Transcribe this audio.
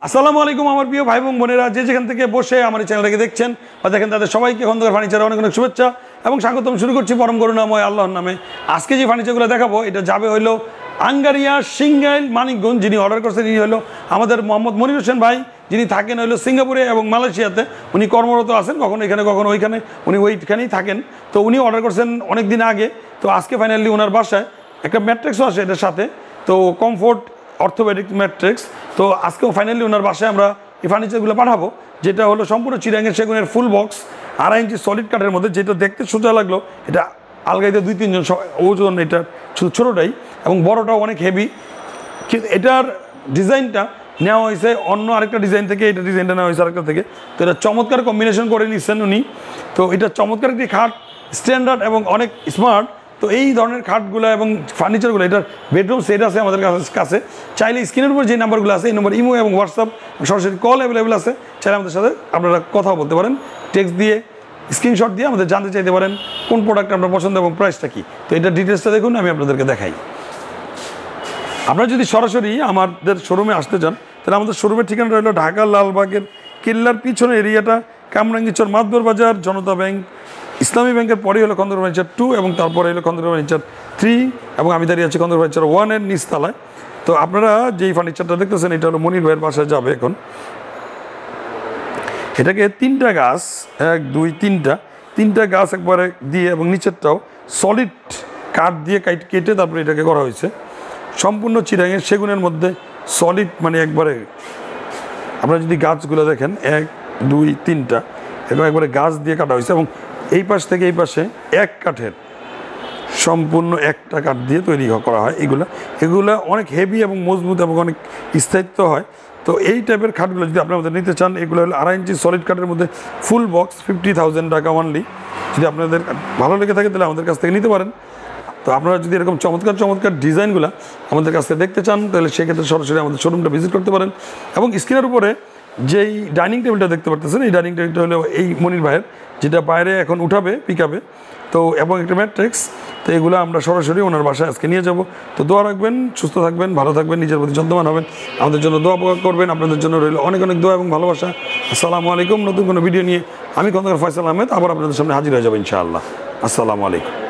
আসসালামু আলাইকুম আমার প্রিয় ভাই বোন বোনেরা, যে যেখান থেকে বসে আমার এই চ্যানেলটাকে দেখছেন বা দেখেন তাদের সবাইকে খন্দকার ফার্নিচারে অনেক অনেক শুভেচ্ছা এবং স্বাগতম। শুরু করছি পরম করুণাময় আল্লাহর নামে। আজকে যে ফার্নিচারগুলো দেখাবো এটা যাবে হলো আঙ্গারিয়া সিঙ্গাইল মানিকগঞ্জ। যিনি অর্ডার করছেন তিনি হলো আমাদের মোহাম্মদ মনির হোসেন ভাই, যিনি থাকেন হলো সিঙ্গাপুরে এবং মালয়েশিয়াতে। উনি কর্মরত আছেন, কখনো এখানে কখনো ওইখানে, উনি ওইখানেই থাকেন। তো উনি অর্ডার করছেন অনেক দিন আগে। তো আজকে ফাইনালি ওনার বাসায় একটা ম্যাট্রিক্সও আসে এটার সাথে, তো কমফোর্ট অর্থোপেডিক ম্যাট্রিক্স। তো আজকেও ফাইনালি ওনার বাসায় আমরা এই ফার্নিচারগুলো পাঠাবো, যেটা হলো সম্পূর্ণ চিরাঙের সেগুনের ফুল বক্স 2.5 ইঞ্চি সলিড কাঠের মধ্যে। যেটা দেখতে সোজা লাগলো, এটা আলগাইতে 2-3 জন ওজন, এটা শুধু ছোটোটাই এবং বড়টাও অনেক হেভি। কিন্তু এটার ডিজাইনটা নেওয়া হয়েছে অন্য আরেকটা ডিজাইন থেকে, এটা ডিজাইনটা নেওয়া হয়েছে আরেকটা থেকে। তো এটা চমৎকার কম্বিনেশন করে নিচ্ছেন উনি। তো এটা চমৎকার একটি খাট, স্ট্যান্ডার্ড এবং অনেক স্মার্ট। তো এই ধরনের খাটগুলো এবং ফার্নিচারগুলো, এটার বেডরুম সেট আছে আমাদের কাছে। চাইলে স্ক্রিনের উপর যে নাম্বারগুলো আছে, এই নম্বর ইমো এবং হোয়াটসঅ্যাপ সরাসরি কল অ্যাভেলেবেল আছে। চাইলে আমাদের সাথে আপনারা কথা বলতে পারেন, টেক্সট দিয়ে স্ক্রিনশট দিয়ে আমাদের জানতে চাইতে পারেন কোন প্রোডাক্ট আপনার পছন্দ এবং প্রাইসটা কী। তো এটার ডিটেলসটা দেখুন, আমি আপনাদেরকে দেখাই। আপনারা যদি সরাসরি আমাদের শোরুমে আসতে চান, তাহলে আমাদের শোরুমের ঠিকানা রইল ঢাকা লালবাগের কেল্লার পিছনে এরিয়াটা, কামরাঙ্গীচর মাতবর বাজার, জনতা ব্যাংক, ইসলামী ব্যাংকের পরে হলো খন্দকার ফার্নিচার 2 এবং তারপরে হলো খন্দকার ফার্নিচার 3 এবং আমি দাঁড়িয়ে আছি খন্দকার ফার্নিচার 1-এর নিচতলায়। তো আপনারা যেই ফার্নিচারটা দেখতেছেন, এটা হলো মনির ভাইয়ের বাসায় যাবে। এখন এটাকে 3টা গাছ, 1 2 3টা গাছ একবারে দিয়ে এবং নিচেরটাও সলিড কাঠ দিয়ে কেটে তারপরে এটাকে করা হয়েছে। সম্পূর্ণ চিরাঙের সেগুনের মধ্যে সলিড, মানে একবারে আপনারা যদি গাছগুলো দেখেন 1 2 3টা এবং একবারে গাছ দিয়ে কাটা হয়েছে এবং এই পাশ থেকে এই পাশে এক কাঠের সম্পূর্ণ একটা কাঠ দিয়ে তৈরি করা হয়। এগুলো অনেক হেভি এবং মজবুত এবং অনেক স্থায়িত্ব হয়। তো এই টাইপের খাটগুলো যদি আপনাদের নিতে চান, এগুলো হলো 2.5 ইঞ্চি সলিড কাঠের মধ্যে ফুল বক্স 50,000 টাকা অনলি। যদি আপনাদের ভালো লেগে থাকে তাহলে আমাদের কাছ থেকে নিতে পারেন। তো আপনারা যদি এরকম চমৎকার ডিজাইনগুলো আমাদের কাছ থেকে দেখতে চান, তাহলে সেক্ষেত্রে সরাসরি আমাদের শোরুমটা ভিজিট করতে পারেন। এবং স্ক্রিনের উপরে যেই ডাইনিং টেবিলটা দেখতে পারতেছেন, এই ডাইনিং টেবিলটা হলো এই মনির ভাইয়ের, যেটা বাইরে এখন উঠাবে পিকআপে। তো এবং একটা ম্যাট্রিক্স। তো এগুলো আমরা সরাসরি ওনার বাসায় আজকে নিয়ে যাব। তো দোয়া রাখবেন, সুস্থ থাকবেন, ভালো থাকবেন, নিজের প্রতি যত্নবান হবেন, আমাদের জন্য দোয়া করবেন। আপনাদের জন্য রইল অনেক অনেক দোয়া এবং ভালোবাসা। আসসালামু আলাইকুম। নতুন কোনো ভিডিও নিয়ে আমি খন্দকার ফয়সাল আহমেদ আবার আপনাদের সামনে হাজির হয়ে যাবো ইনশাআল্লাহ। আসসালামু আলাইকুম।